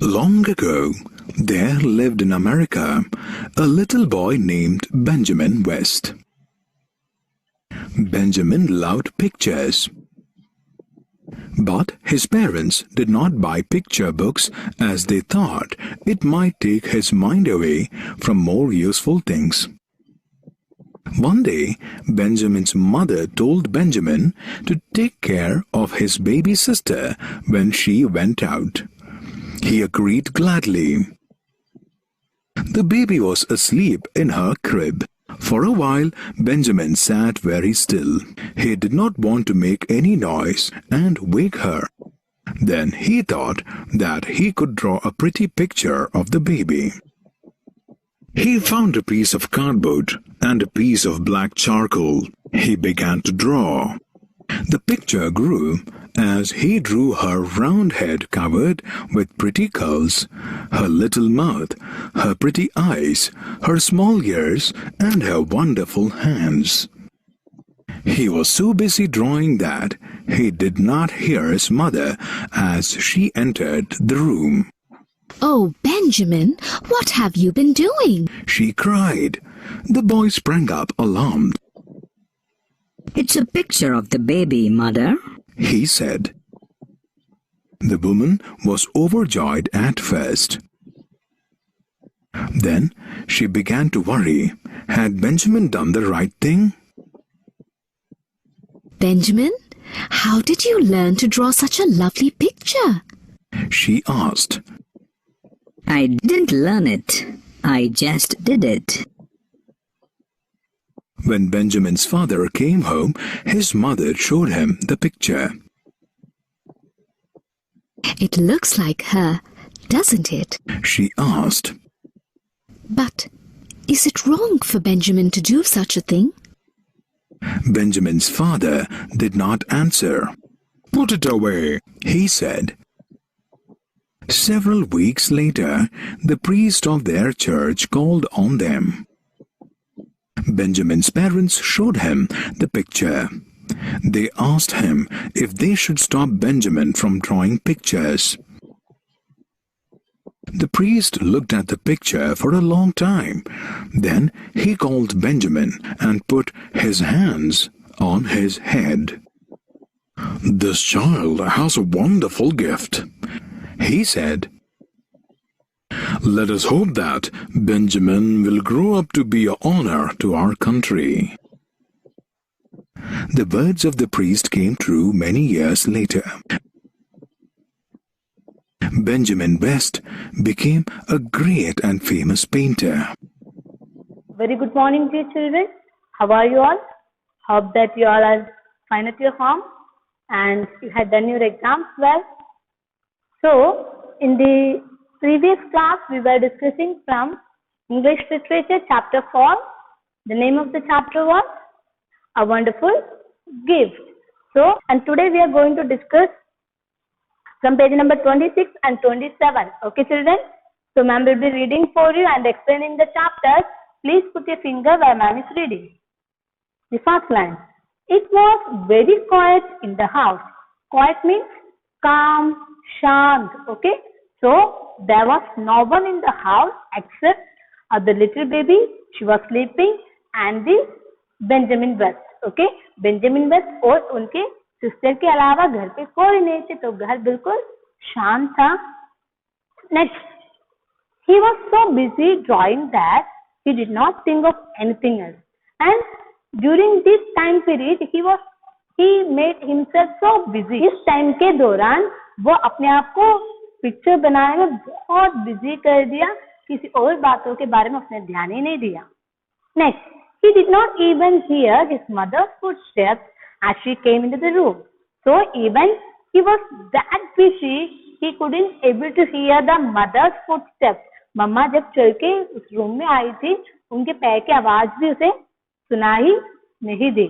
Long ago, there lived in America a little boy named Benjamin West. Benjamin loved pictures. But his parents did not buy picture books as they thought it might take his mind away from more useful things. One day, Benjamin's mother told Benjamin to take care of his baby sister when she went out. He agreed gladly. The baby was asleep in her crib. For a while, Benjamin sat very still. He did not want to make any noise and wake her. Then he thought that he could draw a pretty picture of the baby. He found a piece of cardboard and a piece of black charcoal. He began to draw. The picture grew as he drew her round head covered with pretty curls, her little mouth, her pretty eyes, her small ears, and her wonderful hands. He was so busy drawing that he did not hear his mother as she entered the room. "Oh, Benjamin, what have you been doing?" she cried. The boy sprang up alarmed. "It's a picture of the baby, Mother," he said. The woman was overjoyed at first. Then she began to worry. Had Benjamin done the right thing? "Benjamin, how did you learn to draw such a lovely picture?" she asked. "I didn't learn it. I just did it." When Benjamin's father came home, his mother showed him the picture. "It looks like her, doesn't it?" she asked. "But is it wrong for Benjamin to do such a thing?" Benjamin's father did not answer. "Put it away," he said. Several weeks later, the priest of their church called on them. Benjamin's parents showed him the picture. They asked him if they should stop Benjamin from drawing pictures. The priest looked at the picture for a long time. Then he called Benjamin and put his hands on his head. "This child has a wonderful gift," he said. "Let us hope that Benjamin will grow up to be an honor to our country." The words of the priest came true many years later. Benjamin West became a great and famous painter. Very good morning, dear children. How are you all? Hope that you all are fine at your home and you had done your exams well. So, in the previous class, we were discussing from English Literature, Chapter 4. The name of the chapter was A Wonderful Gift. So, and today we are going to discuss from page number 26 and 27. Okay, children? So, ma'am will be reading for you and explaining the chapters. Please put your finger where ma'am is reading. The first line. It was very quiet in the house. Quiet means calm, shant. Okay? So, there was no one in the house except the little baby. She was sleeping and the Benjamin West. Okay? Benjamin West और उनके sister के अलावा घर पे कोई नहीं थे, तो घर बिल्कुल शांत था. Next, he was so busy drawing that he did not think of anything else. And during this time period, he made himself so busy. इस टाइम के दौरान वो अपने आप को पिक्चर बनाने में बहुत बिजी कर दिया, किसी और बातों के बारे में उसने ध्यान ही नहीं दिया. Next, he did not even hear his mother's footsteps as she came into the room. So even he was that busy, he couldn't able to hear the mother's footsteps. मम्मा जब चल के उस रूम में आई थी, उनके पैर की आवाज भी उसे सुना ही नहीं दी.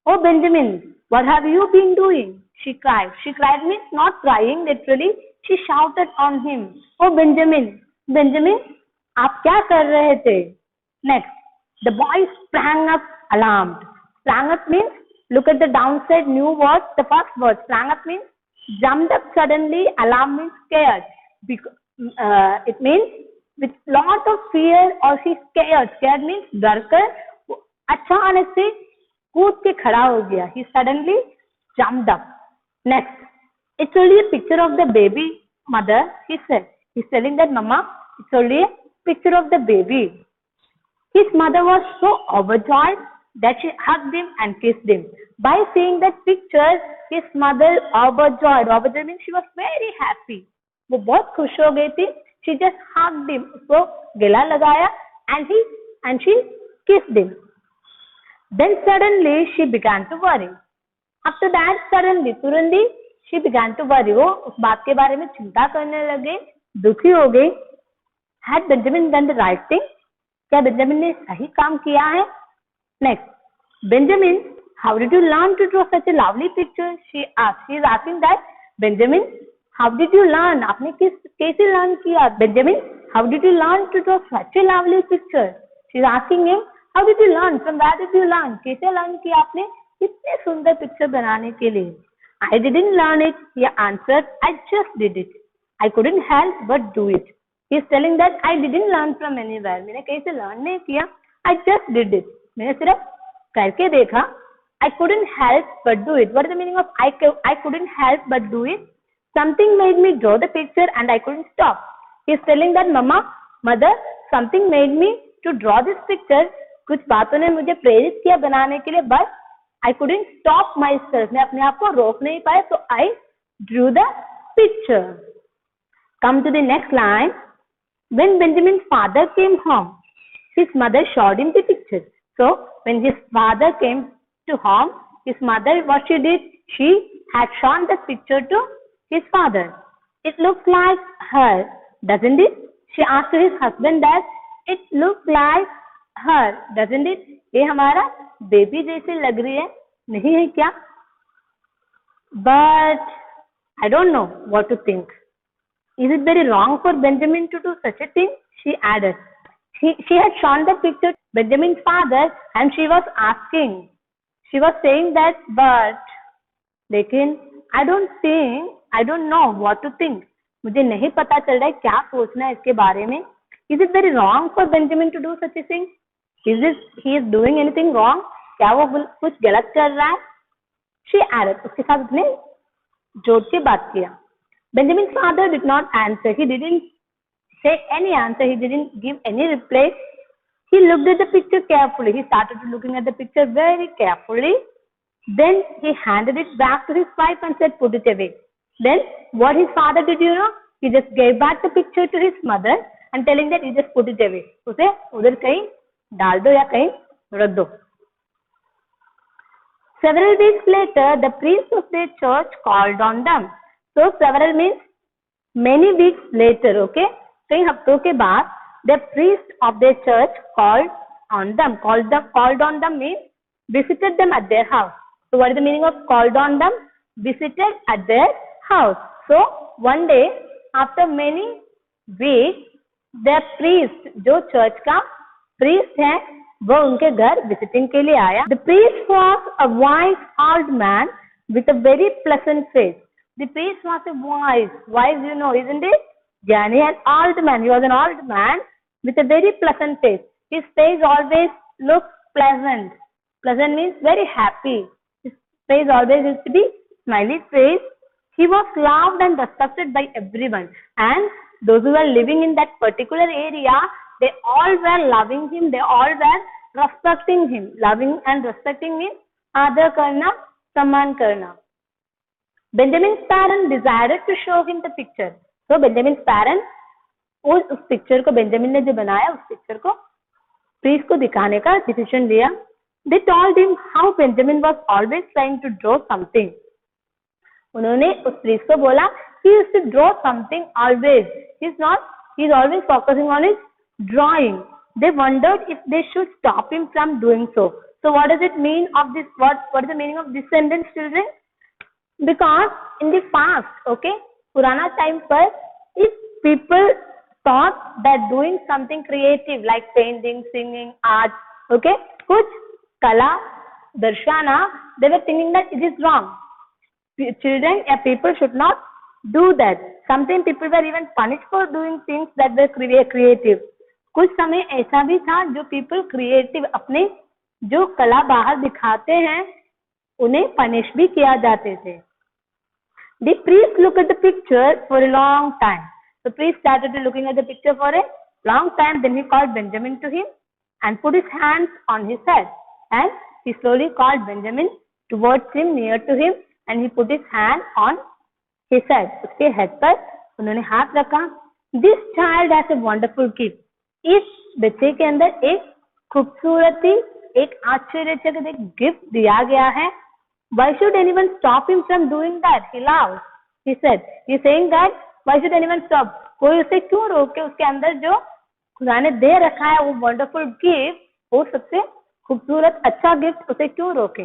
Oh Benjamin, what have you been doing? She cried. She cried means not crying literally. She shouted on him. Oh Benjamin, Benjamin, आप क्या कर रहे थे? Next, the boy sprang up alarmed. Sprang up means, look at the downside new word. The first word, sprang up means jumped up suddenly. Alarm means scared. It means with lot of fear or she's scared. Scared means डर कर वो अचानक से कूद के खड़ा हो गया. He suddenly jumped up. Next, it's only a picture of the baby mother, he said. He's telling that Mama, it's only a picture of the baby. His mother was so overjoyed that she hugged him and kissed him. By seeing that picture, his mother overjoyed. Overjoyed means she was very happy. वो बहुत खुश हो गई थी. She just hugged him. उसको गला लगाया and she kissed him. Then suddenly she began to worry. After that, suddenly, तुरंत she began to worry. वो उस बात के बारे में चिंता करने लगे, दुखी हो गई. Had Benjamin done the right thing? क्या बेंजामिन ने सही काम किया है? Next, Benjamin, how did you learn to draw such a lovely picture? She asked. She is asking that, Benjamin, how did you learn? आपने कैसे learn किया? Benjamin, how did you learn to draw such a lovely picture? She is asking him, how did you learn? From where did you learn? कैसे learn किया आपने इतने सुंदर picture बनाने के लिए? I didn't learn it. He answered, I just did it. I couldn't help but do it. He is telling that I didn't learn from anywhere. मैंने कहीं से learn नहीं किया. I just did it. मैंने सिर्फ करके देखा. I couldn't help but do it. What is the meaning of I couldn't help but do it? Something made me draw the picture and I couldn't stop. He is telling that mother, something made me to draw this picture. कुछ बातों ने मुझे प्रेरित किया बनाने के लिए, but I couldn't stop myself. मैं अपने आप को रोक नहीं पाया, so I drew the picture. Come to the next line. When Benjamin's father came home, his mother showed him the picture. So when his father came to home, his mother, what she did, she had shown the picture to his father. It looks like her, doesn't it? She asked his husband that it looks like her, doesn't it? ये हमारा baby जैसे लग रही है, नहीं है क्या? But I don't know what to think. Is it very wrong for Benjamin to do such a thing? She added. She had shown the picture to Benjamin's father and she was asking. She was saying that, but लेकिन I don't know what to think. मुझे नहीं पता चल रहा है क्या सोचना है इसके बारे में. Is it very wrong for Benjamin to do such a thing? He is doing anything wrong? क्या वो कुछ गलत कर रहा है? She added. उसके साथ उसने जोड़ के बात किया. Benjamin's father did not answer. He didn't say any answer. He didn't give any reply. He looked at the picture carefully. He started looking at the picture very carefully. Then he handed it back to his wife and said, put it away. Then what his father did, he just gave back the picture to his mother and telling that he just put it away. उसे उधर कहीं डाल दो या कहीं रख दो. Several weeks later, the priest of their church called on them. So several means many weeks later, okay? कई हफ्तों के बाद, the priest of their church called on them. Called on them means visited them at their house. So what is the meaning of called on them? Visited at their house. So one day, after many weeks, the priest, जो church का priest है, वो उनके घर visiting के लिए आया. The priest was a wise old man with a very pleasant face. The priest was a wise, isn't it? Jnani, an old man. He was an old man with a very pleasant face. His face always looks pleasant. Pleasant means very happy. His face always used to be smiley face. He was loved and respected by everyone. And those who were living in that particular area, they all were loving him. They all were respecting him. Loving and respecting means आदर करना, सम्मान करना. Benjamin's parents decided to show him the picture. So Benjamin's parents उस picture को, Benjamin ने जो बनाया उस पिक्चर को प्रीस्ट को दिखाने का डिसीजन लिया. They told him how Benjamin was always trying to draw something. उन्होंने उस प्रीस्ट को बोला he used to draw something always. He's always focusing on his drawing. They wondered if they should stop him from doing so. So what does it mean of this? What is the meaning of this sentence, children? Because in the past, okay, पुराना time पर, if people thought that doing something creative like painting, singing, art, okay, कुछ कला दर्शाना, they were thinking that it is wrong. Children or people should not do that. Sometimes people were even punished for doing things that were creative. कुछ समय ऐसा भी था जो people creative अपने जो कला बाहर दिखाते हैं उन्हें punish भी किया जाते थे. The priest looked at the picture for a long time. The priest started looking at the picture for a long time. Then he called Benjamin to him and put his hands on his head. And he slowly called Benjamin towards him, near to him, and he put his hand on his head. उसके head पर उन्होंने हाथ रखा. This child has a wonderful gift. इस बच्चे के अंदर एक खूबसूरती, एक आश्चर्यचकित एक गिफ्ट दिया गया है. Why should anyone stop him from doing that? He laughed. He said, he's saying that why should anyone stop? कोई उसे क्यों रोके? उसके अंदर जो खुदा ने दे रखा है वो wonderful gift, वो सबसे खूबसूरत अच्छा गिफ्ट, उसे क्यों रोके?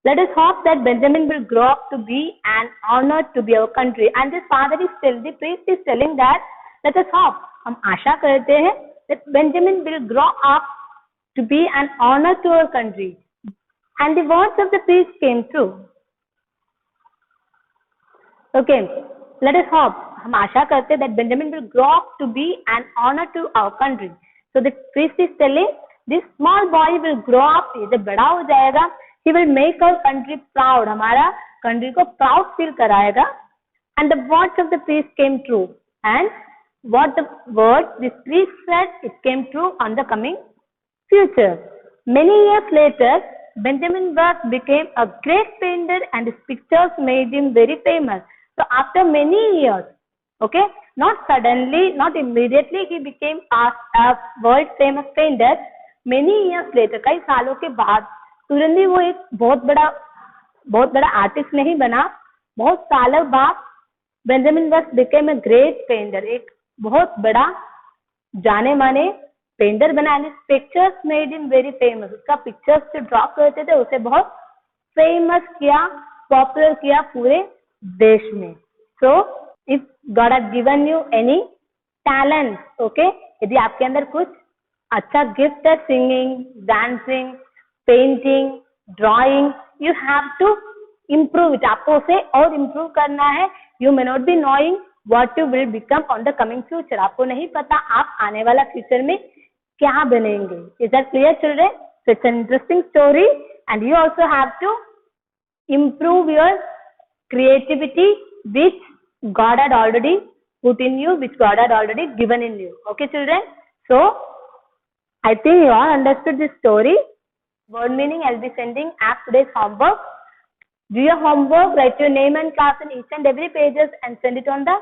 Let us hope that Benjamin will grow up to be an honor to be our country. And this father is still, the priest is telling that let us hope. हम आशा करते हैं that Benjamin will grow up to be an honor to our country. And the words of the priest came true. Okay, let us hope. हम आशा करते हैं that Benjamin will grow up to be an honor to our country. So the priest is telling this small boy will grow up. ये जब बड़ा हो जाएगा, he will make our country proud. हमारा country को proud feel कराएगा. And the words of the priest came true. And what the words this priest said, it came true on the coming future. Many years later, Benjamin Worth became a great painter and his pictures made him very famous. So after many years, okay, not suddenly, not immediately, he became a world famous painter. Many years later, कई सालों के बाद तुरंत ही वो एक बहुत बड़ा artist नहीं बना. बहुत सालों बाद Benjamin Worth became a great painter, एक बहुत बड़ा जाने माने पेंटर बना. And pictures made him very famous. उसका पिक्चर्स जो ड्रॉ करते थे उसे बहुत फेमस किया, पॉपुलर किया पूरे देश में. So if God has given you any talent, okay, यदि आपके अंदर कुछ अच्छा गिफ्ट है, singing, dancing, painting, drawing, you have to improve it. आपको उसे और इम्प्रूव करना है. You may not be knowing what you will become on the coming future. आपको नहीं पता आप आने वाला फ्यूचर में क्या बनेंगे. Is that clear children? So it's an interesting story and you also have to improve your creativity which God had already put in you, which God had already given in you. Okay children, so I think you all understood this story. Word meaning I'll be sending as today's homework. Do your homework, write your name and class in each and every pages and send it on the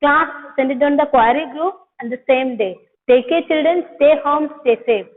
class, send it on the query group on the same day. Take care children, stay home, stay safe.